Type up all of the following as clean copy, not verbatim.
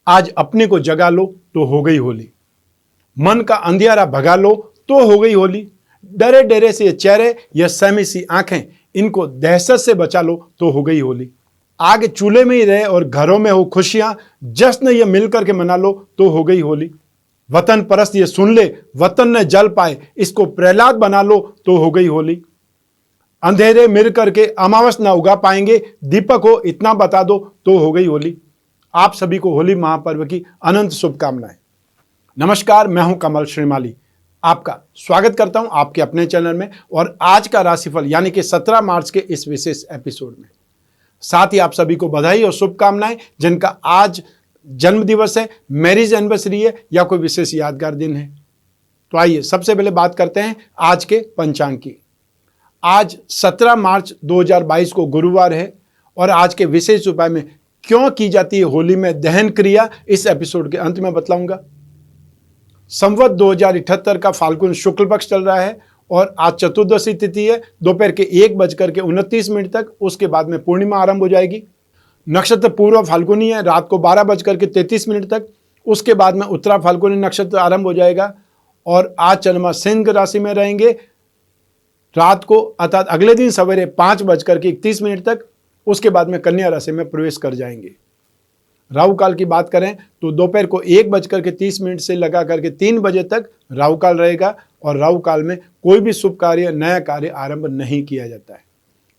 आज अपने को जगा लो तो हो गई होली। मन का अंधियारा भगा लो तो हो गई होली। डरे डरे से ये चेहरे, ये सहमी सी आंखें, इनको दहशत से बचा लो तो हो गई होली। आग चूल्हे में ही रहे और घरों में हो खुशियां, जश्न ये मिलकर के मना लो तो हो गई होली। वतन परस्त ये सुन ले, वतन न जल पाए, इसको प्रहलाद बना लो तो हो गई होली। अंधेरे मिल करके अमावस न उगा पाएंगे, दीपक हो इतना बता दो तो हो गई होली। आप सभी को होली महापर्व की अनंत शुभकामनाएं। नमस्कार, मैं हूं कमल श्रीमाली, आपका स्वागत करता हूं आपके अपने चैनल में और आज का राशिफल यानी कि 17 मार्च के इस विशेष एपिसोड में। साथ ही आप सभी को बधाई और शुभकामनाएं जिनका आज जन्म दिवस है, मैरिज एनिवर्सरी है या कोई विशेष यादगार दिन है। तो आइए सबसे पहले बात करते हैं आज के पंचांग की। आज 17 मार्च 2022 को गुरुवार है और आज के विशेष उपाय में क्यों की जाती है होली में दहन क्रिया, इस एपिसोड के अंत में बतलाऊंगा। संवत 2078 का फाल्गुन शुक्ल पक्ष चल रहा है और आज चतुर्दशी तिथि है, दोपहर के 1:29 तक। उसके बाद में पूर्णिमा आरंभ हो जाएगी। नक्षत्र पूर्व फाल्गुनी है, रात को 12:33 तक। उसके बाद में उत्तरा फाल्गुनी नक्षत्र आरंभ हो जाएगा और आज चंद्रमा सिंह राशि में रहेंगे रात को, अर्थात अगले दिन सवेरे 5:31 तक। उसके बाद में कन्या राशि में प्रवेश कर जाएंगे। राहु काल की बात करें तो दोपहर को 1:30 से लगा करके 3 बजे तक राहु काल रहेगा और राहु काल में कोई भी शुभ कार्य, नया कार्य आरंभ नहीं किया जाता है।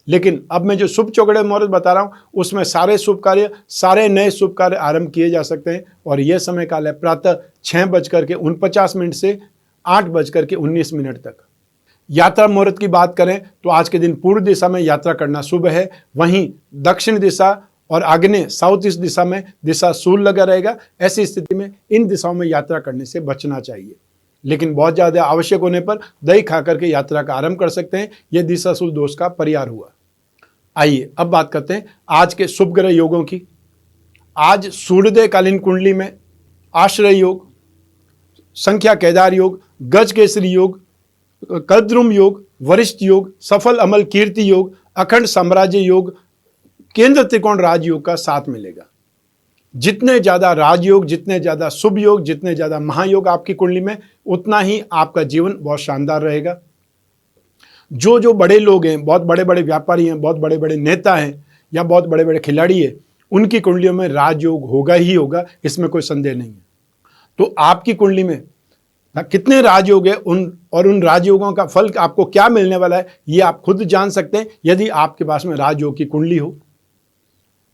लेकिन अब मैं जो शुभ चौगड़े मुहूर्त बता रहा हूं उसमें सारे शुभ कार्य, सारे नए शुभ कार्य आरंभ किए जा सकते हैं और यह समय काल है प्रातः 6:49 से 8:19 तक। यात्रा मुहूर्त की बात करें तो आज के दिन पूर्व दिशा में यात्रा करना शुभ है, वहीं दक्षिण दिशा और आग्नेय साउथ ईस्ट दिशा में दिशा शूल लगा रहेगा। ऐसी स्थिति में इन दिशाओं में यात्रा करने से बचना चाहिए, लेकिन बहुत ज़्यादा आवश्यक होने पर दही खा करके यात्रा का आरंभ कर सकते हैं। यह दिशाशूल दोष का परिहार हुआ। आइए अब बात करते हैं आज के शुभ ग्रह योगों की। आज सूर्योदय कालीन कुंडली में आश्रय योग, संख्या केदार योग, गज केसरी योग, कद्रुम योग, वरिष्ठ योग, सफल अमल कीर्ति योग, अखंड साम्राज्य योग, केंद्र त्रिकोण राजयोग का साथ मिलेगा। जितने ज्यादा राजयोग, जितने ज्यादा शुभ योग, जितने ज्यादा महायोग आपकी कुंडली में, उतना ही आपका जीवन बहुत शानदार रहेगा। जो बड़े लोग हैं, बहुत बड़े बड़े व्यापारी हैं, बहुत बड़े बड़े नेता हैं या बहुत बड़े बड़े खिलाड़ी हैं, उनकी कुंडलियों में राजयोग होगा ही होगा, इसमें कोई संदेह नहीं है। तो आपकी कुंडली में कितने राजयोग है उन राजयोगों का फल आपको क्या मिलने वाला है, ये आप खुद जान सकते हैं यदि आपके पास में राजयोग की कुंडली हो,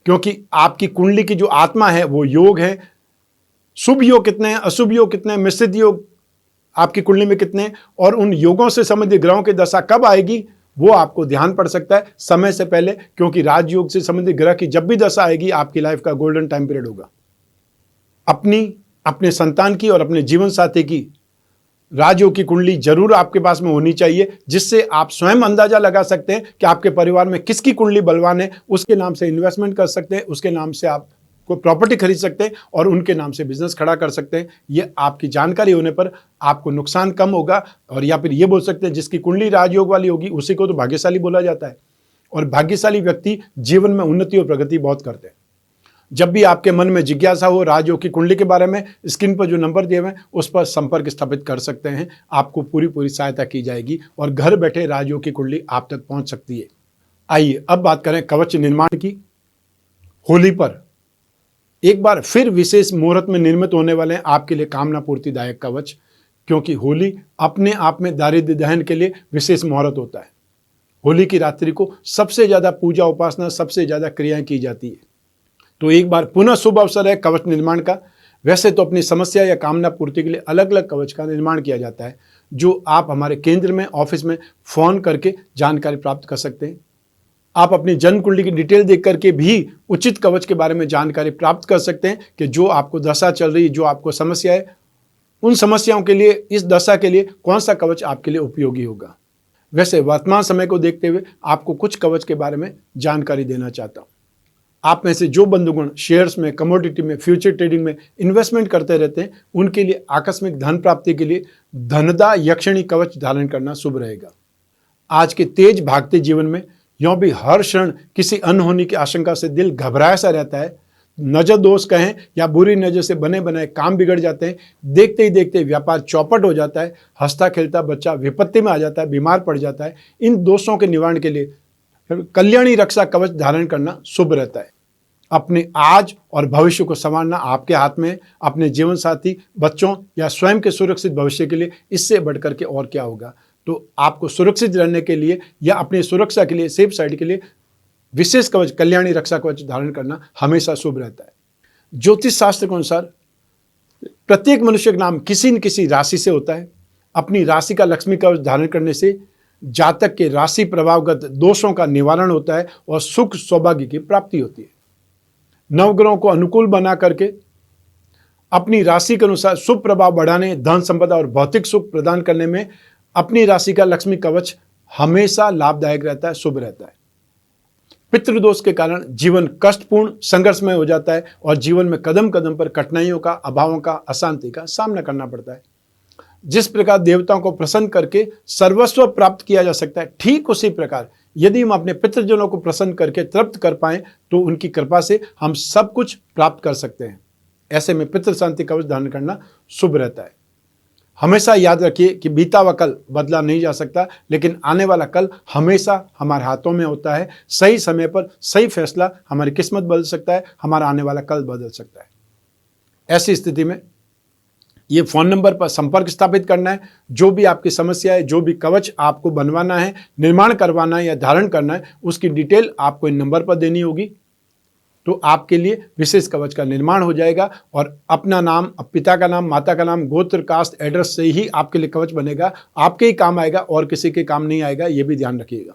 क्योंकि आपकी कुंडली की जो आत्मा है वो योग है। शुभ योग कितने हैं, अशुभ योग कितने हैं, मिश्रित योग आपकी कुंडली में कितने हैं और उन योगों से संबंधित ग्रहों की दशा कब आएगी वो आपको ध्यान पड़ सकता है समय से पहले, क्योंकि राजयोग से संबंधित ग्रह की जब भी दशा आएगी आपकी लाइफ का गोल्डन टाइम पीरियड होगा। अपने संतान की और अपने जीवन साथी की राजयोग की कुंडली जरूर आपके पास में होनी चाहिए, जिससे आप स्वयं अंदाजा लगा सकते हैं कि आपके परिवार में किसकी कुंडली बलवान है। उसके नाम से इन्वेस्टमेंट कर सकते हैं, उसके नाम से आप कोई प्रॉपर्टी खरीद सकते हैं और उनके नाम से बिजनेस खड़ा कर सकते हैं। ये आपकी जानकारी होने पर आपको नुकसान कम होगा। और या फिर ये बोल सकते हैं जिसकी कुंडली राजयोग वाली होगी उसी को तो भाग्यशाली बोला जाता है और भाग्यशाली व्यक्ति जीवन में उन्नति और प्रगति बहुत करते हैं। जब भी आपके मन में जिज्ञासा हो राजयोग की कुंडली के बारे में, स्क्रीन पर जो नंबर दिए हुए हैं उस पर संपर्क स्थापित कर सकते हैं। आपको पूरी सहायता की जाएगी और घर बैठे राजयोग की कुंडली आप तक पहुंच सकती है। आइए अब बात करें कवच निर्माण की। होली पर एक बार फिर विशेष मुहूर्त में निर्मित होने वाले हैं आपके लिए कामना पूर्तिदायक कवच, क्योंकि होली अपने आप में दारिद्र्य दहन के लिए विशेष मुहूर्त होता है। होली की रात्रि को सबसे ज्यादा पूजा उपासना, सबसे ज्यादा क्रियाएं की जाती है। तो एक बार पुनः शुभ अवसर है कवच निर्माण का। वैसे तो अपनी समस्या या कामना पूर्ति के लिए अलग अलग कवच का निर्माण किया जाता है, जो आप हमारे केंद्र में, ऑफिस में फोन करके जानकारी प्राप्त कर सकते हैं। आप अपनी जन्म कुंडली की डिटेल देख करके भी उचित कवच के बारे में जानकारी प्राप्त कर सकते हैं कि जो आपको दशा चल रही है, जो आपको समस्या है, उन समस्याओं के लिए, इस दशा के लिए कौन सा कवच आपके लिए उपयोगी होगा। वैसे वर्तमान समय को देखते हुए आपको कुछ कवच के बारे में जानकारी देना चाहता हूँ। आप में से जो बंधुगण शेयर्स में, कमोडिटी में, फ्यूचर ट्रेडिंग में इन्वेस्टमेंट करते रहते हैं, उनके लिए आकस्मिक धन प्राप्ति के लिए धनदा यक्षिणी कवच धारण करना शुभ रहेगा। आज के तेज भागते जीवन में यों भी हर क्षण किसी अनहोनी की आशंका से दिल घबराया सा रहता है, नजर दोष कहें या बुरी नजर से बने बनाए काम बिगड़ जाते हैं, देखते ही देखते व्यापार चौपट हो जाता है, हंसता खेलता बच्चा विपत्ति में आ जाता है, बीमार पड़ जाता है। इन दोषों के निवारण के लिए कल्याणी रक्षा कवच धारण करना शुभ रहता है। अपने आज और भविष्य को संवारना आपके हाथ में है। अपने जीवन साथी, बच्चों या स्वयं के सुरक्षित भविष्य के लिए इससे बढ़कर के और क्या होगा। तो आपको सुरक्षित रहने के लिए या अपनी सुरक्षा के लिए, सेफ साइड के लिए विशेष कवच कल्याणी रक्षा कवच धारण करना हमेशा शुभ रहता है। ज्योतिष शास्त्र के अनुसार प्रत्येक मनुष्य का नाम किसी न किसी राशि से होता है। अपनी राशि का लक्ष्मी कवच धारण करने से जातक के राशि प्रभावगत दोषों का निवारण होता है और सुख सौभाग्य की प्राप्ति होती है। नवग्रहों को अनुकूल बना करके अपनी राशि के अनुसार शुभ प्रभाव बढ़ाने, धन संपदा और भौतिक सुख प्रदान करने में अपनी राशि का लक्ष्मी कवच हमेशा लाभदायक रहता है, शुभ रहता है। पितृदोष के कारण जीवन कष्टपूर्ण, संघर्षमय हो जाता है और जीवन में कदम कदम पर कठिनाइयों का, अभावों का, अशांति का सामना करना पड़ता है। जिस प्रकार देवताओं को प्रसन्न करके सर्वस्व प्राप्त किया जा सकता है, ठीक उसी प्रकार यदि हम अपने पितृजनों को प्रसन्न करके तृप्त कर पाएं तो उनकी कृपा से हम सब कुछ प्राप्त कर सकते हैं। ऐसे में पितृ शांति कवच धारण करना शुभ रहता है। हमेशा याद रखिए कि बीता हुआ कल बदला नहीं जा सकता, लेकिन आने वाला कल हमेशा हमारे हाथों में होता है। सही समय पर सही फैसला हमारी किस्मत बदल सकता है, हमारा आने वाला कल बदल सकता है। ऐसी स्थिति में ये फ़ोन नंबर पर संपर्क स्थापित करना है। जो भी आपकी समस्या है, जो भी कवच आपको बनवाना है, निर्माण करवाना है या धारण करना है, उसकी डिटेल आपको इन नंबर पर देनी होगी। तो आपके लिए विशेष कवच का निर्माण हो जाएगा और अपना नाम, पिता का नाम, माता का नाम, गोत्र, कास्ट, एड्रेस से ही आपके लिए कवच बनेगा। आपके ही काम आएगा और किसी के काम नहीं आएगा, ये भी ध्यान रखिएगा।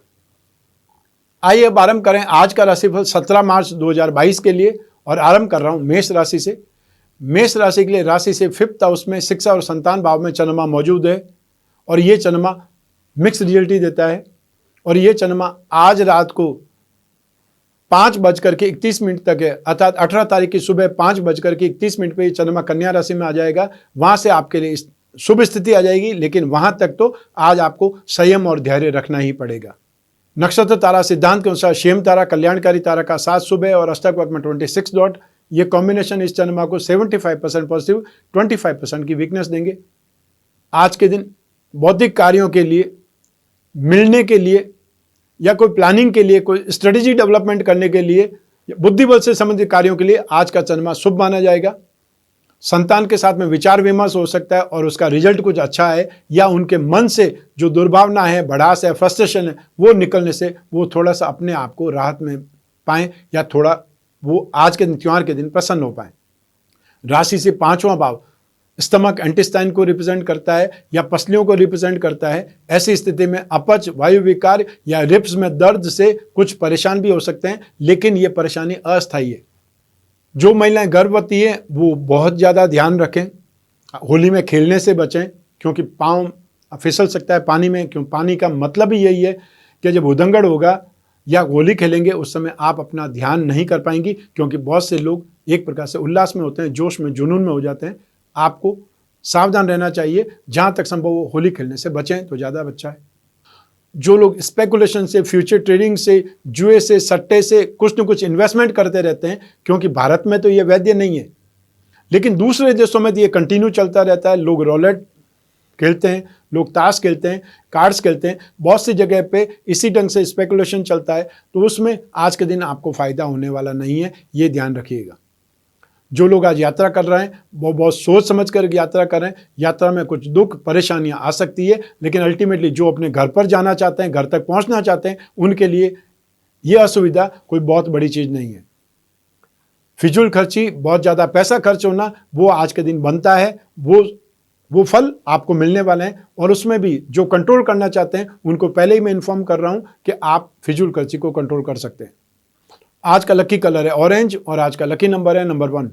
आइए अब आरंभ करें आज का राशिफल 17 मार्च 2022 के लिए और आरंभ कर रहा हूं मेष राशि से। मेष राशि के लिए राशि से 5th हाउस में शिक्षा और संतान भाव में चंद्रमा मौजूद है और ये चंद्रमा मिक्स रिजल्ट देता है। और ये चंद्रमा आज रात को 5:31 तक है, अर्थात 18 तारीख की सुबह 5:31 पे चंद्रमा कन्या राशि में आ जाएगा। वहां से आपके लिए शुभ स्थिति आ जाएगी, लेकिन वहां तक तो आज आपको संयम और धैर्य रखना ही पड़ेगा। नक्षत्र तारा सिद्धांत के अनुसार शेम तारा कल्याणकारी तारा का 7 शुभ है और अष्टक वक्र में 26 डॉट। ये कॉम्बिनेशन इस चंद्रमा को 75% पॉजिटिव, 25% की वीकनेस देंगे। आज के दिन बौद्धिक कार्यों के लिए, मिलने के लिए या कोई प्लानिंग के लिए, कोई स्ट्रेटेजी डेवलपमेंट करने के लिए, बुद्धिबल से संबंधित कार्यों के लिए आज का चंद्रमा शुभ माना जाएगा। संतान के साथ में विचार विमर्श हो सकता है और उसका रिजल्ट कुछ अच्छा है, या उनके मन से जो दुर्भावना है, भड़ास है, फ्रस्ट्रेशन है, वो निकलने से वो थोड़ा सा अपने आप को राहत में पाएं या थोड़ा वो आज के त्योहार के दिन प्रसन्न हो पाएं। राशि से 5वां भाव स्टमक, इंटेस्टाइन को रिप्रेजेंट करता है या पसलियों को रिप्रेजेंट करता है। ऐसी स्थिति में अपच, वायु विकार या रिब्स में दर्द से कुछ परेशान भी हो सकते हैं, लेकिन ये परेशानी अस्थायी है। जो महिलाएं गर्भवती हैं वो बहुत ज़्यादा ध्यान रखें। होली में खेलने से बचें क्योंकि पाँव फिसल सकता है पानी में। क्यों, पानी का मतलब ही यही है कि जब उदंगड़ होगा या होली खेलेंगे उस समय आप अपना ध्यान नहीं कर पाएंगी, क्योंकि बहुत से लोग एक प्रकार से उल्लास में होते हैं, जोश में, जुनून में हो जाते हैं। आपको सावधान रहना चाहिए। जहाँ तक संभव हो होली खेलने से बचें तो ज़्यादा अच्छा है। जो लोग स्पेकुलेशन से, फ्यूचर ट्रेडिंग से, जुए से, सट्टे से कुछ न कुछ इन्वेस्टमेंट करते रहते हैं, क्योंकि भारत में तो ये वैध नहीं है, लेकिन दूसरे देशों में तो ये कंटिन्यू चलता रहता है। लोग रोलेट खेलते हैं, लोग ताश खेलते हैं, कार्ड्स खेलते हैं, बहुत सी जगह पे इसी ढंग से स्पेकुलेशन चलता है। तो उसमें आज के दिन आपको फ़ायदा होने वाला नहीं है, ये ध्यान रखिएगा। जो लोग आज यात्रा कर रहे हैं वो बहुत सोच समझ कर यात्रा करें। यात्रा में कुछ दुख परेशानियां आ सकती है, लेकिन अल्टीमेटली जो अपने घर पर जाना चाहते हैं, घर तक पहुंचना चाहते हैं, उनके लिए ये असुविधा कोई बहुत बड़ी चीज़ नहीं है। फिजूल खर्ची, बहुत ज़्यादा पैसा खर्च होना, वो आज के दिन बनता है। वो फल आपको मिलने वाले हैं और उसमें भी जो कंट्रोल करना चाहते हैं उनको पहले ही मैं इन्फॉर्म कर रहा हूं कि आप फिजूल खर्ची को कंट्रोल कर सकते हैं। आज का लकी कलर है ऑरेंज और आज का लकी नंबर है नंबर 1।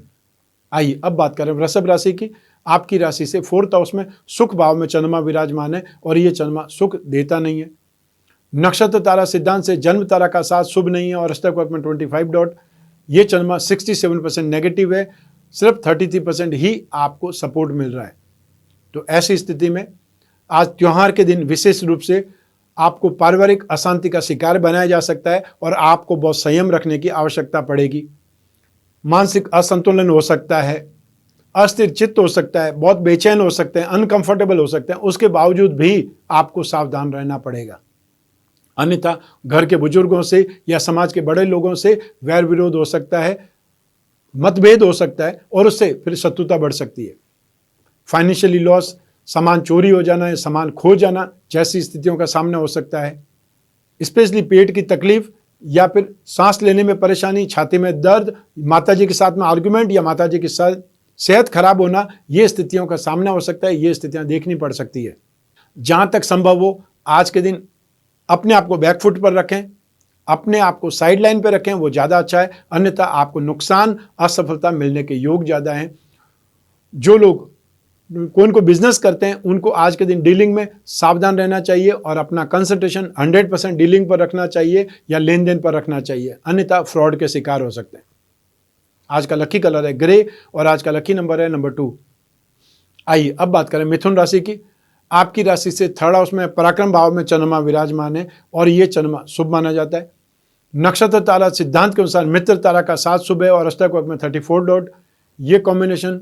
आइए अब बात करें वृषभ राशि की। आपकी राशि से 4th हाउस में सुख भाव में चंद्रमा विराजमान है और ये चंद्रमा सुख देता नहीं है। नक्षत्र तारा सिद्धांत से जन्म तारा का साथ शुभ नहीं है और अष्टक वक्र में 25 डॉट। ये चंद्रमा 67% नेगेटिव है, सिर्फ 33% ही आपको सपोर्ट मिल रहा है। तो ऐसी स्थिति में आज त्योहार के दिन विशेष रूप से आपको पारिवारिक अशांति का शिकार बनाया जा सकता है और आपको बहुत संयम रखने की आवश्यकता पड़ेगी। मानसिक असंतुलन हो सकता है, अस्थिर चित्त हो सकता है, बहुत बेचैन हो सकते हैं, अनकंफर्टेबल हो सकते हैं। उसके बावजूद भी आपको सावधान रहना पड़ेगा, अन्यथा घर के बुजुर्गों से या समाज के बड़े लोगों से वैर विरोध हो सकता है, मतभेद हो सकता है और उससे फिर शत्रुता बढ़ सकती है। फाइनेंशियली लॉस, सामान चोरी हो जाना या सामान खो जाना जैसी स्थितियों का सामना हो सकता है। स्पेशली पेट की तकलीफ या फिर सांस लेने में परेशानी, छाती में दर्द, माताजी के साथ में आर्गुमेंट या माताजी की सेहत खराब होना, ये स्थितियों का सामना हो सकता है। ये स्थितियां देखनी पड़ सकती है। जहां तक संभव हो आज के दिन अपने आप को बैकफुट पर रखें, अपने आप को साइड लाइन पर रखें, वो ज़्यादा अच्छा है। अन्यथा आपको नुकसान, असफलता मिलने के योग ज़्यादा हैं। जो लोग को बिजनेस करते हैं उनको आज के दिन डीलिंग में सावधान रहना चाहिए और अपना कंसंट्रेशन 100% डीलिंग पर रखना चाहिए या लेन देन पर रखना चाहिए, अन्यथा फ्रॉड के शिकार हो सकते हैं। आज का लकी कलर है ग्रे और आज का लकी नंबर है नंबर 2। आइए अब बात करें मिथुन राशि की। आपकी राशि से थर्ड हाउस में पराक्रम भाव में चंद्रमा विराजमान है और ये चंद्रमा शुभ माना जाता है। नक्षत्र तारा सिद्धांत के अनुसार मित्र तारा का साथ शुभ है और अष्टक वर्ग में 34 डॉट। ये कॉम्बिनेशन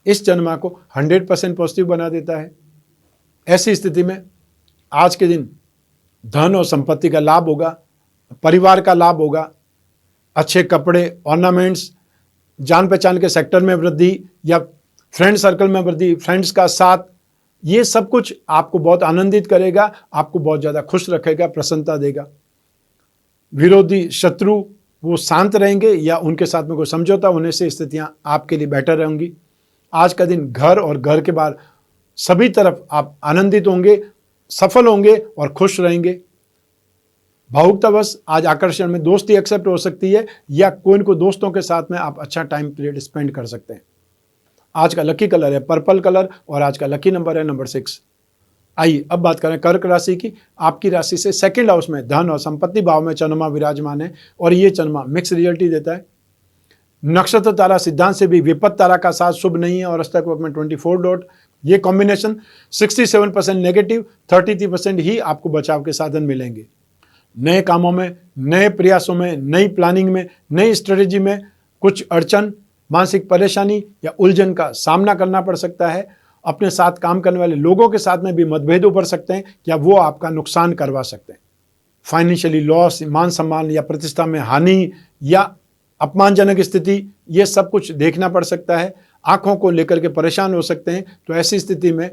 इस चंद्रमा को 100% पॉजिटिव बना देता है। ऐसी स्थिति में आज के दिन धन और संपत्ति का लाभ होगा, परिवार का लाभ होगा, अच्छे कपड़े, ऑर्नामेंट्स, जान पहचान के सेक्टर में वृद्धि या फ्रेंड सर्कल में वृद्धि, फ्रेंड्स का साथ, ये सब कुछ आपको बहुत आनंदित करेगा, आपको बहुत ज़्यादा खुश रखेगा, प्रसन्नता देगा। विरोधी शत्रु वो शांत रहेंगे या उनके साथ में कोई समझौता होने से स्थितियां आपके लिए बेटर रहेंगी। आज का दिन घर और घर के बाहर सभी तरफ आप आनंदित होंगे, सफल होंगे और खुश रहेंगे। भावुकतावश आज आकर्षण में दोस्ती एक्सेप्ट हो सकती है या कोई को दोस्तों के साथ में आप अच्छा टाइम पीरियड स्पेंड कर सकते हैं। आज का लकी कलर है पर्पल कलर और आज का लकी नंबर है नंबर 6। आइए अब बात करें कर्क राशि की। आपकी राशि से सेकंड हाउस में धन और संपत्ति भाव में चंद्रमा विराजमान है और ये चंद्रमा मिक्स रिजल्ट ही देता है। नक्षत्र तारा सिद्धांत से भी विपत्त तारा का साथ शुभ नहीं है और अष्टक वर्ग में 24 डॉट। ये कॉम्बिनेशन 67% नेगेटिव, 33% ही आपको बचाव के साधन मिलेंगे। नए कामों में, नए प्रयासों में, नई प्लानिंग में, नई स्ट्रेटेजी में कुछ अड़चन, मानसिक परेशानी या उलझन का सामना करना पड़ सकता है। अपने साथ काम करने वाले लोगों के साथ में भी मतभेद उभर सकते हैं या वो आपका नुकसान करवा सकते हैं। फाइनेंशियली लॉस, मान सम्मान या प्रतिष्ठा में हानि या अपमानजनक स्थिति, ये सब कुछ देखना पड़ सकता है। आंखों को लेकर के परेशान हो सकते हैं। तो ऐसी स्थिति में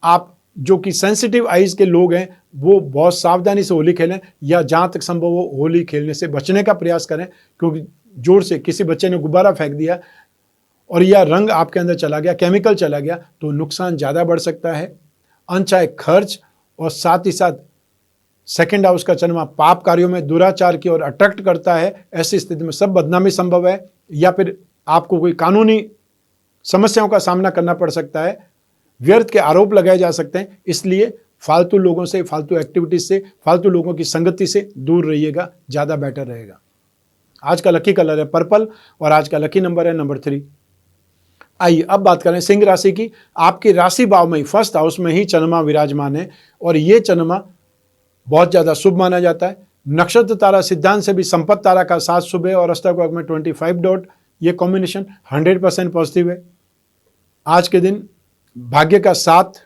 आप जो कि सेंसिटिव आइज के लोग हैं वो बहुत सावधानी से होली खेलें या जहाँ तक संभव हो होली खेलने से बचने का प्रयास करें, क्योंकि जोर से किसी बच्चे ने गुब्बारा फेंक दिया और यह रंग आपके अंदर चला गया, केमिकल चला गया, तो नुकसान ज़्यादा बढ़ सकता है। अनचाहे खर्च और साथ ही साथ सेकंड हाउस का चंद्रमा पाप कार्यों में दुराचार की ओर अट्रैक्ट करता है। ऐसी स्थिति में सब बदनामी संभव है या फिर आपको कोई कानूनी समस्याओं का सामना करना पड़ सकता है, व्यर्थ के आरोप लगाए जा सकते हैं। इसलिए फालतू लोगों से, फालतू एक्टिविटीज से, फालतू लोगों की संगति से दूर रहिएगा, ज़्यादा बेटर रहेगा। आज का लकी कलर है पर्पल और आज का लकी नंबर है नंबर 3। आइए अब बात करें सिंह राशि की। आपकी राशि भाव में फर्स्ट हाउस में ही चंद्रमा विराजमान है और ये चंद्रमा बहुत ज़्यादा शुभ माना जाता है। नक्षत्र तारा सिद्धांत से भी संपत्ति तारा का साथ शुभ है और अष्टक वर्ग में 25 डॉट। ये कॉम्बिनेशन 100% पॉजिटिव है। आज के दिन भाग्य का साथ,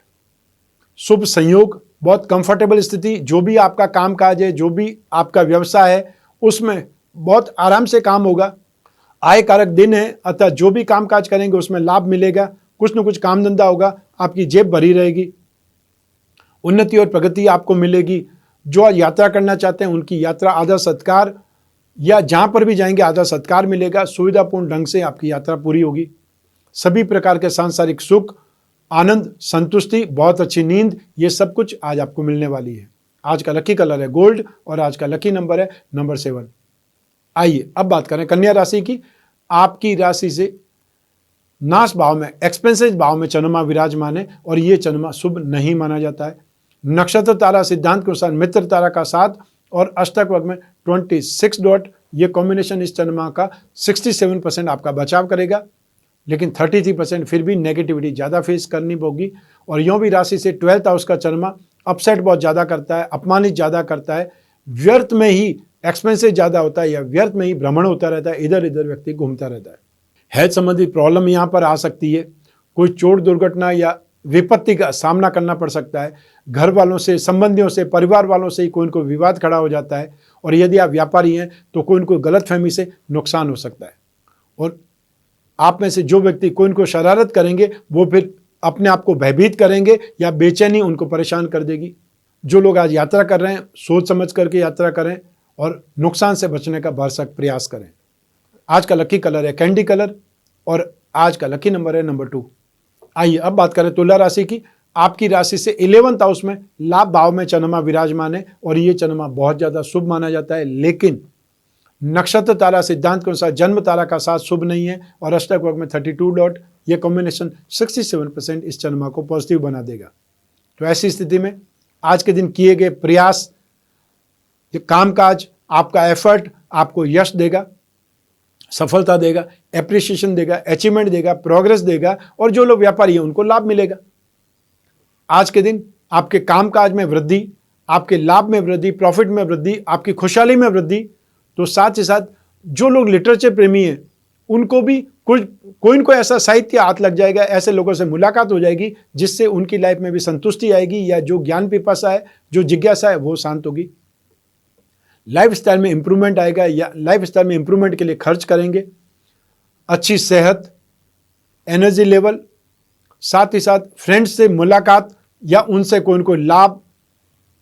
शुभ संयोग, बहुत कंफर्टेबल स्थिति, जो भी आपका काम काज है, जो भी आपका व्यवसाय है, उसमें बहुत आराम से काम होगा। आय कारक दिन है, अतः जो भी काम काज करेंगे उसमें लाभ मिलेगा, कुछ न कुछ काम धंधा होगा, आपकी जेब भरी रहेगी, उन्नति और प्रगति आपको मिलेगी। जो यात्रा करना चाहते हैं उनकी यात्रा आदर सत्कार या जहाँ पर भी जाएंगे आदर सत्कार मिलेगा। सुविधापूर्ण ढंग से आपकी यात्रा पूरी होगी। सभी प्रकार के सांसारिक सुख, आनंद, संतुष्टि, बहुत अच्छी नींद, ये सब कुछ आज आपको मिलने वाली है। आज का लकी कलर है गोल्ड और आज का लकी नंबर है नंबर 7। आइए अब बात करें कन्या राशि की। आपकी राशि से नाश भाव में, एक्सपेंसेस भाव में चंद्रमा विराजमान है और ये चंद्रमा शुभ नहीं माना जाता है। नक्षत्र तारा सिद्धांत के अनुसार मित्र तारा का साथ और अष्टक वर्ग में 26 डॉट। ये कॉम्बिनेशन इस चंद्रमा का 67% आपका बचाव करेगा, लेकिन 33% फिर भी नेगेटिविटी ज़्यादा फेस करनी होगी। और यूँ भी राशि से 12th हाउस का चंद्रमा अपसेट बहुत ज़्यादा करता है, अपमानित ज़्यादा करता है, व्यर्थ में ही एक्सपेंसेस ज़्यादा होता है या व्यर्थ में ही भ्रमण होता रहता है, इधर इधर व्यक्ति घूमता रहता है। हेल्थ संबंधी प्रॉब्लम यहाँ पर आ सकती है, कोई चोट दुर्घटना या विपत्ति का सामना करना पड़ सकता है, घर वालों से, संबंधियों से, परिवार वालों से ही कोई न कोई विवाद खड़ा हो जाता है, और यदि आप व्यापारी हैं तो कोई न कोई गलतफहमी से नुकसान हो सकता है। और आप में से जो व्यक्ति कोई न कोई शरारत करेंगे वो फिर अपने आप को भयभीत करेंगे या बेचैनी उनको परेशान कर देगी। जो लोग आज यात्रा कर रहे हैं सोच समझ करके यात्रा करें और नुकसान से बचने का भरसक प्रयास करें। आज का लकी कलर है कैंडी कलर और आज का लकी नंबर है नंबर 2। आइए अब बात करें तुला राशि की। आपकी राशि से 11th हाउस में लाभ भाव में चंद्रमा विराजमान है और ये चंद्रमा बहुत ज़्यादा शुभ माना जाता है, लेकिन नक्षत्र तारा सिद्धांत के अनुसार जन्म तारा का साथ शुभ नहीं है और अष्टक वर्ग में 32 डॉट, ये कॉम्बिनेशन 67% इस चंद्रमा को पॉजिटिव बना देगा। तो ऐसी स्थिति में आज के दिन किए गए प्रयास, ये कामकाज, आपका एफर्ट आपको यश देगा, सफलता देगा, एप्रिसिएशन देगा, अचीवमेंट देगा, प्रोग्रेस देगा और जो लोग व्यापारी हैं उनको लाभ मिलेगा। आज के दिन आपके कामकाज में वृद्धि, आपके लाभ में वृद्धि, प्रॉफिट में वृद्धि, आपकी खुशहाली में वृद्धि। तो साथ ही साथ जो लोग लिटरेचर प्रेमी हैं उनको भी कोई न कोई ऐसा साहित्य हाथ लग जाएगा, ऐसे लोगों से मुलाकात हो जाएगी जिससे उनकी लाइफ में भी संतुष्टि आएगी या जो ज्ञान पिपासा है, जो जिज्ञासा है वो शांत होगी। लाइफ स्टाइल में इंप्रूवमेंट आएगा या लाइफ स्टाइल में इंप्रूवमेंट के लिए खर्च करेंगे। अच्छी सेहत, एनर्जी लेवल, साथ ही साथ फ्रेंड्स से मुलाकात या उनसे कोई न कोई लाभ,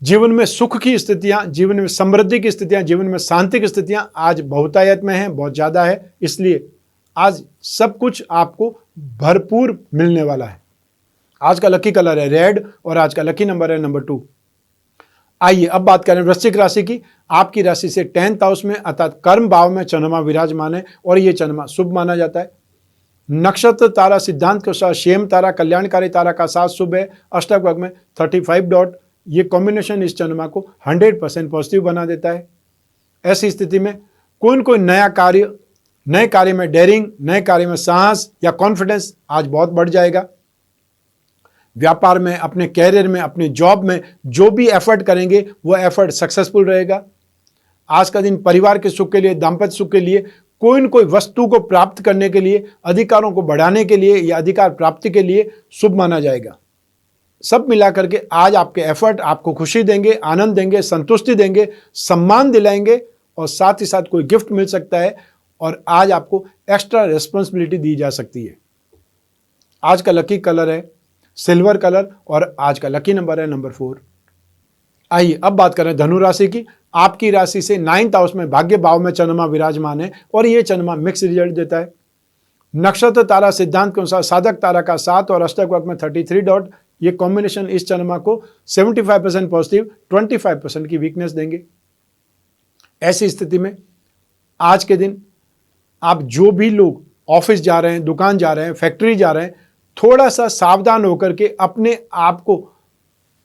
जीवन में सुख की स्थितियां, जीवन में समृद्धि की स्थितियां, जीवन में शांति की स्थितियां आज बहुतायत में हैं, बहुत ज़्यादा है। इसलिए आज सब कुछ आपको भरपूर मिलने वाला है। आज का लकी कलर है रेड और आज का लकी नंबर है नंबर 2। आइए अब बात करें वृश्चिक राशि की। आपकी राशि से 10th हाउस में अर्थात कर्म भाव में चंद्रमा विराजमान है और ये चंद्रमा शुभ माना जाता है। नक्षत्र तारा सिद्धांत के अनुसार शेम तारा कल्याणकारी तारा का साथ शुभ है। अष्टक वर्ग में 35 डॉट, ये कॉम्बिनेशन इस चंद्रमा को 100% पॉजिटिव बना देता है। ऐसी स्थिति में कोई न कोई नए कार्य में डेयरिंग, नए कार्य में साहस या कॉन्फिडेंस आज बहुत बढ़ जाएगा। व्यापार में, अपने कैरियर में, अपने जॉब में जो भी एफर्ट करेंगे वो एफर्ट सक्सेसफुल रहेगा। आज का दिन परिवार के सुख के लिए, दाम्पत्य सुख के लिए, कोई न कोई वस्तु को प्राप्त करने के लिए, अधिकारों को बढ़ाने के लिए या अधिकार प्राप्ति के लिए शुभ माना जाएगा। सब मिलाकर के आज आपके एफर्ट आपको खुशी देंगे, आनंद देंगे, संतुष्टि देंगे, सम्मान दिलाएंगे और साथ ही साथ कोई गिफ्ट मिल सकता है और आज आपको एक्स्ट्रा रिस्पॉन्सिबिलिटी दी जा सकती है। आज का लकी कलर है सिल्वर कलर और आज का लकी नंबर है नंबर 4। आइए अब बात करें धनु राशि की। आपकी राशि से 9th हाउस में भाग्य भाव में चंद्रमा विराजमान है और ये चंद्रमा मिक्स रिजल्ट देता है। नक्षत्र तारा सिद्धांत के अनुसार साधक तारा का 7 और अष्टक वर्ग में 33 डॉट, ये कॉम्बिनेशन इस चंद्रमा को 75% पॉजिटिव, 25% की वीकनेस देंगे। ऐसी स्थिति में आज के दिन आप जो भी लोग ऑफिस जा रहे हैं, दुकान जा रहे हैं, फैक्ट्री जा रहे हैं, थोड़ा सा सावधान होकर के अपने आप को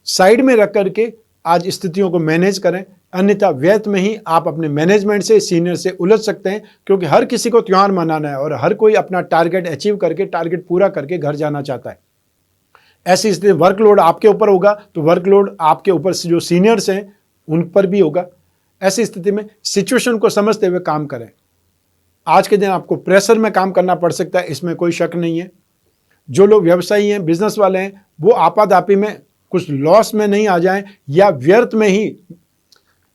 साइड में रख करके आज स्थितियों को मैनेज करें, अन्यथा व्यर्थ में ही आप अपने मैनेजमेंट से, सीनियर से उलझ सकते हैं, क्योंकि हर किसी को त्योहार मनाना है और हर कोई अपना टारगेट अचीव करके, टारगेट पूरा करके घर जाना चाहता है। ऐसी स्थिति वर्कलोड आपके ऊपर होगा तो वर्कलोड आपके ऊपर से जो सीनियर्स हैं उन पर भी होगा। ऐसी स्थिति में सिचुएशन को समझते हुए काम करें। आज के दिन आपको प्रेशर में काम करना पड़ सकता है, इसमें कोई शक नहीं है। जो लोग व्यवसायी हैं, बिजनेस वाले हैं, वो आपाधापी में कुछ लॉस में नहीं आ जाएं या व्यर्थ में ही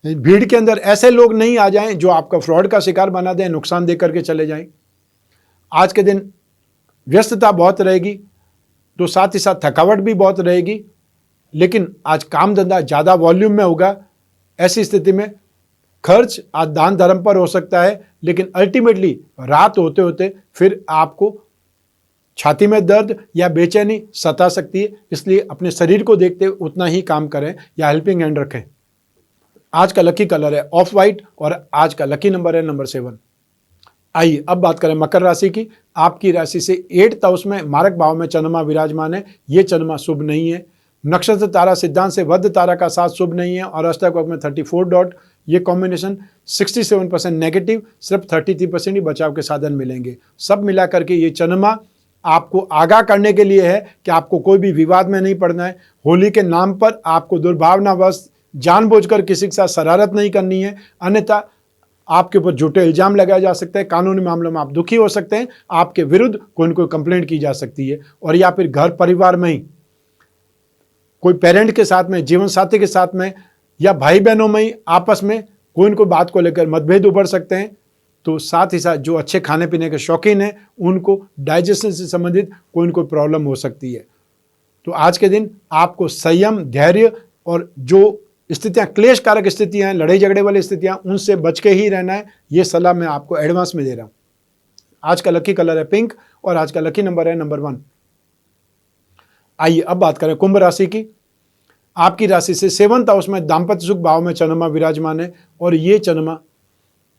भीड़ के अंदर ऐसे लोग नहीं आ जाएं जो आपका फ्रॉड का शिकार बना दें, नुकसान दे करके चले जाएं। आज के दिन व्यस्तता बहुत रहेगी तो साथ ही साथ थकावट भी बहुत रहेगी, लेकिन आज काम धंधा ज़्यादा वॉल्यूम में होगा। ऐसी स्थिति में खर्च आज दान धर्म पर हो सकता है, लेकिन अल्टीमेटली रात होते होते फिर आपको छाती में दर्द या बेचैनी सता सकती है। इसलिए अपने शरीर को देखते हुए उतना ही काम करें या हेल्पिंग हैंड रखें। आज का लकी कलर है ऑफ वाइट और आज का लकी नंबर है नंबर 7। आइए अब बात करें मकर राशि की। आपकी राशि से 8th हाउस में मारक भाव में चंद्रमा विराजमान है। ये चंद्रमा शुभ नहीं है। नक्षत्र तारा सिद्धांत से वध तारा का साथ शुभ नहीं है और अष्टक वर्ग में 34 डॉट, ये कॉम्बिनेशन 67% नेगेटिव, सिर्फ 33% ही बचाव के साधन मिलेंगे। सब मिलाकर के ये चंद्रमा आपको आगाह करने के लिए है कि आपको कोई भी विवाद में नहीं पड़ना है। होली के नाम पर आपको दुर्भावनावश जानबूझकर किसी के साथ शरारत नहीं करनी है, अन्यथा आपके ऊपर झूठे इल्जाम लगाए जा सकते हैं, कानूनी मामलों में आप दुखी हो सकते हैं, आपके विरुद्ध कोई न कोई कंप्लेंट की जा सकती है। और या फिर घर परिवार में ही कोई पेरेंट के साथ में, जीवन साथी के साथ में या भाई बहनों में ही आपस में कोई न कोई बात को लेकर मतभेद उभर सकते हैं। तो साथ ही साथ जो अच्छे खाने पीने के शौकीन हैं उनको डाइजेशन से संबंधित कोई न कोई प्रॉब्लम हो सकती है। तो आज के दिन आपको संयम, धैर्य और जो स्थितियां, क्लेश कारक स्थितियां हैं, लड़ाई झगड़े वाली स्थितियां, उनसे बच के ही रहना है। ये सलाह मैं आपको एडवांस में दे रहा हूं। आज का लकी कलर है पिंक और आज का लकी नंबर है नंबर 1। आइए अब बात करें कुंभ राशि की। आपकी राशि से 7th हाउस में दाम्पत्य सुख भाव में चंद्रमा विराजमान है और ये चंद्रमा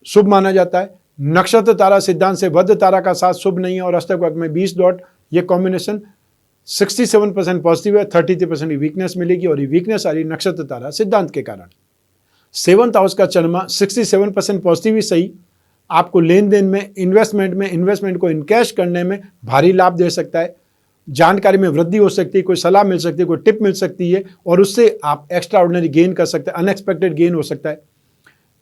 शुभ माना जाता है। नक्षत्र तारा सिद्धांत से वध तारा का साथ शुभ नहीं है और अष्टक वर्ग में 20 डॉट, ये कॉम्बिनेशन 67% पॉजिटिव है, 33% वीकनेस मिलेगी और ये वीकनेस आ रही नक्षत्र तारा सिद्धांत के कारण। 7th हाउस का चंद्रमा 67% पॉजिटिव ही सही आपको लेन देन में, इन्वेस्टमेंट को इनकैश करने में भारी लाभ दे सकता है। जानकारी में वृद्धि हो सकती है, कोई सलाह मिल सकती है, कोई टिप मिल सकती है और उससे आप एक्स्ट्रा ऑर्डिनरी गेन कर सकते हैं, अनएक्सपेक्टेड गेन हो सकता है।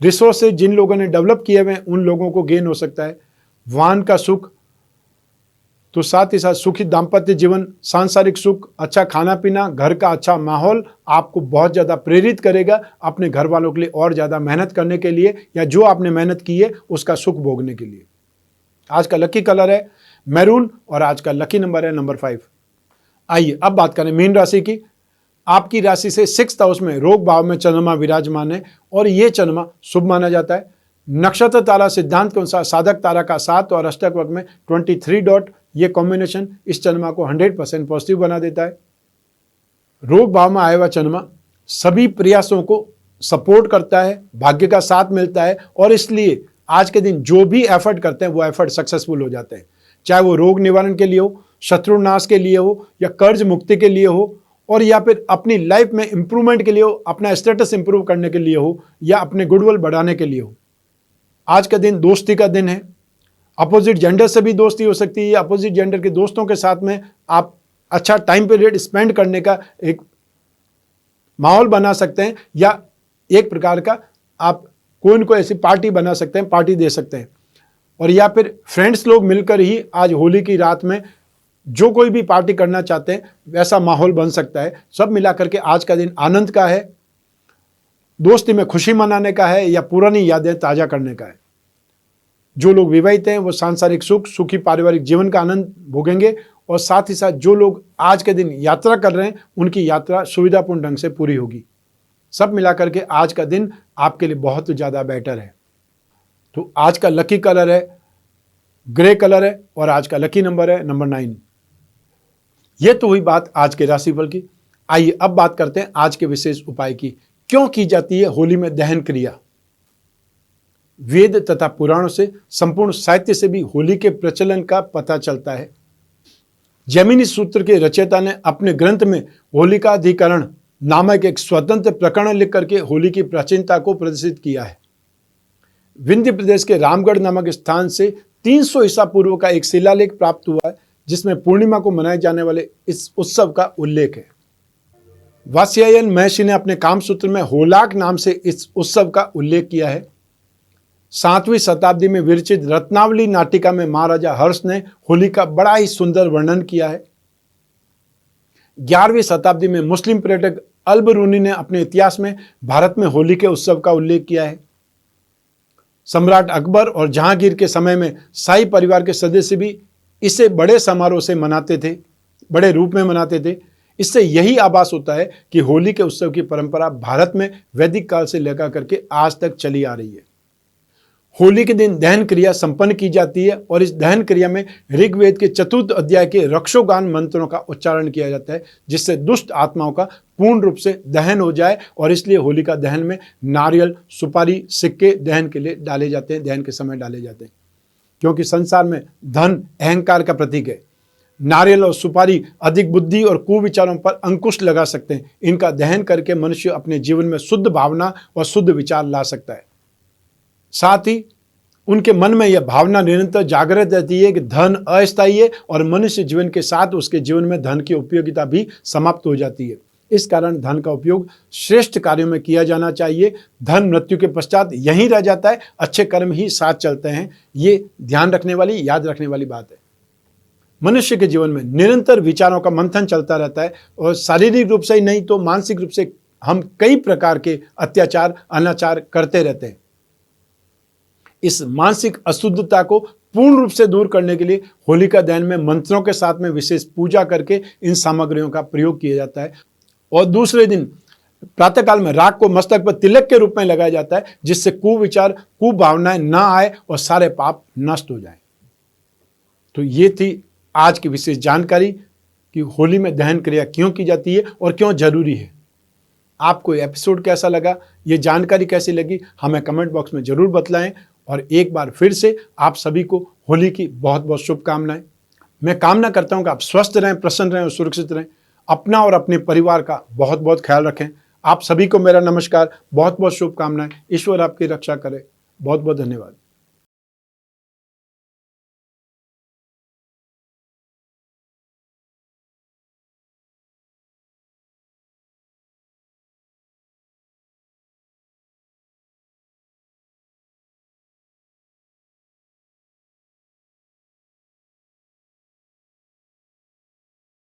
रिसोर्सेज जिन लोगों ने डेवलप किए हुए हैं उन लोगों को गेन हो सकता है। वाहन का सुख, तो साथ ही साथ सुखी दाम्पत्य जीवन, सांसारिक सुख, अच्छा खाना पीना, घर का अच्छा माहौल आपको बहुत ज़्यादा प्रेरित करेगा अपने घर वालों के लिए और ज़्यादा मेहनत करने के लिए या जो आपने मेहनत की है उसका सुख भोगने के लिए। आज का लकी कलर है मैरून और आज का लकी नंबर है नंबर 5। आइए अब बात करें मीन राशि की। आपकी राशि से 6th हाउस में रोग भाव में चंद्रमा विराजमान है और ये चंद्रमा शुभ माना जाता है। नक्षत्र तारा सिद्धांत के अनुसार साधक तारा का 7 और अष्टक वर्ग में 23 डॉट, ये कॉम्बिनेशन इस चंद्रमा को 100% पॉजिटिव बना देता है। रोग भाव में आया हुआ चंद्रमा सभी प्रयासों को सपोर्ट करता है, भाग्य का साथ मिलता है और इसलिए आज के दिन जो भी एफर्ट करते हैं वो एफर्ट सक्सेसफुल हो जाते हैं, चाहे वो रोग निवारण के लिए हो, शत्रुनाश के लिए हो या कर्ज मुक्ति के लिए हो और या फिर अपनी लाइफ में इंप्रूवमेंट के लिए हो, अपना स्टेटस इंप्रूव करने के लिए हो या अपने गुडविल बढ़ाने के लिए हो। आज का दिन दोस्ती का दिन है। अपोजिट जेंडर से भी दोस्ती हो सकती है, अपोजिट जेंडर के दोस्तों के साथ में आप अच्छा टाइम पीरियड स्पेंड करने का एक माहौल बना सकते हैं या एक प्रकार का आप कोई न कोई ऐसी पार्टी बना सकते हैं, पार्टी दे सकते हैं और या फिर फ्रेंड्स लोग मिलकर ही आज होली की रात में जो कोई भी पार्टी करना चाहते हैं वैसा माहौल बन सकता है। सब मिलाकर के आज का दिन आनंद का है, दोस्ती में खुशी मनाने का है या पुरानी यादें ताज़ा करने का है। जो लोग विवाहित हैं वो सांसारिक सुख, सुखी पारिवारिक जीवन का आनंद भोगेंगे और साथ ही साथ जो लोग आज के दिन यात्रा कर रहे हैं उनकी यात्रा सुविधापूर्ण ढंग से पूरी होगी। सब मिलाकर के आज का दिन आपके लिए बहुत ज़्यादा बेटर है। तो आज का लकी कलर है ग्रे कलर है और आज का लकी नंबर है नंबर 9। यह तो हुई बात आज के राशिफल की। आइए अब बात करते हैं आज के विशेष उपाय की। क्यों की जाती है होली में दहन क्रिया? वेद तथा पुराणों से, संपूर्ण साहित्य से भी होली के प्रचलन का पता चलता है। जैमिनी सूत्र के रचयिता ने अपने ग्रंथ में होलिकाधिकरण नामक एक स्वतंत्र प्रकरण लिख करके होली की प्राचीनता को प्रदर्शित किया है। विंध्य प्रदेश के रामगढ़ नामक स्थान से 300 ईसा पूर्व का एक शिलालेख प्राप्त हुआ है जिसमें पूर्णिमा को मनाए जाने वाले इस उत्सव का उल्लेख है। वात्स्यायन महर्षि ने अपने कामसूत्र में होलाक नाम से इस उत्सव का उल्लेख किया है। 7वीं शताब्दी में विरचित रत्नावली नाटिका में महाराजा हर्ष ने होली का बड़ा ही सुंदर वर्णन किया है। 11वीं शताब्दी में मुस्लिम पर्यटक अल-बरूनी ने अपने इतिहास में भारत में होली के उत्सव का उल्लेख किया है। सम्राट अकबर और जहांगीर के समय में शाही परिवार के सदस्य भी इसे बड़े समारोह से मनाते थे, बड़े रूप में मनाते थे। इससे यही आभास होता है कि होली के उत्सव की परंपरा भारत में वैदिक काल से लेकर करके आज तक चली आ रही है। होली के दिन दहन क्रिया संपन्न की जाती है और इस दहन क्रिया में ऋग्वेद के 4th अध्याय के रक्षोगान मंत्रों का उच्चारण किया जाता है जिससे दुष्ट आत्माओं का पूर्ण रूप से दहन हो जाए और इसलिए होली का दहन में नारियल, सुपारी, सिक्के दहन के लिए डाले जाते हैं, दहन के समय डाले जाते हैं। क्योंकि संसार में धन अहंकार का प्रतीक है। नारियल और सुपारी अधिक बुद्धि और कुविचारों पर अंकुश लगा सकते हैं। इनका दहन करके मनुष्य अपने जीवन में शुद्ध भावना और शुद्ध विचार ला सकता है। साथ ही उनके मन में यह भावना निरंतर जागृत रहती है कि धन अस्थायी है और मनुष्य जीवन के साथ उसके जीवन में धन की उपयोगिता भी समाप्त हो जाती है। इस कारण धन का उपयोग श्रेष्ठ कार्यों में किया जाना चाहिए। धन मृत्यु के पश्चात यहीं रह जाता है, अच्छे कर्म ही साथ चलते हैं। ये ध्यान रखने वाली, याद रखने वाली बात है। मनुष्य के जीवन में निरंतर विचारों का मंथन चलता रहता है और शारीरिक रूप से ही नहीं तो मानसिक रूप से हम कई प्रकार के अत्याचार, अनाचार करते रहते हैं। इस मानसिक अशुद्धता को पूर्ण रूप से दूर करने के लिए होलिका दहन में मंत्रों के साथ में विशेष पूजा करके इन सामग्रियों का प्रयोग किया जाता है। और दूसरे दिन प्रातःकाल में राख को मस्तक पर तिलक के रूप में लगाया जाता है, जिससे कुविचार, कुभावनाएं ना आए और सारे पाप नष्ट हो जाएं। तो ये थी आज की विशेष जानकारी कि होली में दहन क्रिया क्यों की जाती है और क्यों जरूरी है। आपको ये एपिसोड कैसा लगा, ये जानकारी कैसी लगी, हमें कमेंट बॉक्स में जरूर बतलाएं। और एक बार फिर से आप सभी को होली की बहुत बहुत शुभकामनाएं। मैं कामना करता हूं कि आप स्वस्थ रहें, प्रसन्न रहें और सुरक्षित रहें। अपना और अपने परिवार का बहुत बहुत ख्याल रखें। आप सभी को मेरा नमस्कार, बहुत बहुत शुभकामनाएं। ईश्वर आपकी रक्षा करे। बहुत बहुत धन्यवाद।